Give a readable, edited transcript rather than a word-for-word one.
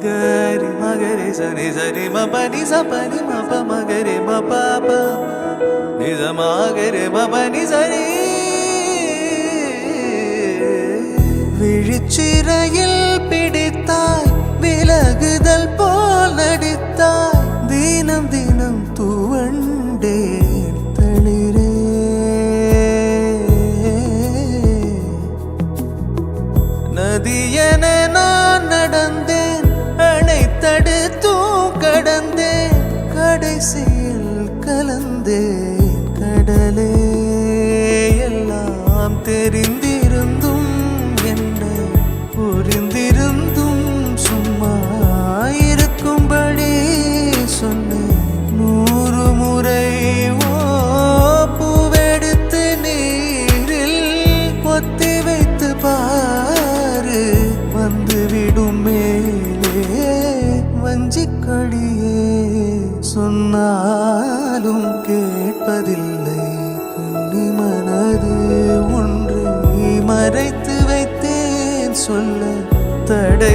gari magare sani sani ma pani sa pani ma pa magare ma pa pa ni sa magare ma pani sani விழிச்சிறையில் பிடித்தாய் விலகுதல் போல் நடித்தாய் தினம் தினம் தூவண்டே தளிரே நதியென நான் நடந்தேன் அணைத்தடுத்தும் கடந்தேன் கடைசியில் கலந்தேன் கடலே எல்லாம் தெரிந்திருந்தும் புரிந்திருந்தும் சும்மா இருக்கும்படி சொன்னேன் 100 முறை பூவெடுத்து நீரில் பொத்தி வைத்து பாரு வந்துவிடும் மேலே வஞ்சிக்கொடியே சொன்னாலும் கேட்பதில்லை கண்ணி மனது ஒன்றை மறைத்து வைத்தேன் சொல்ல தடை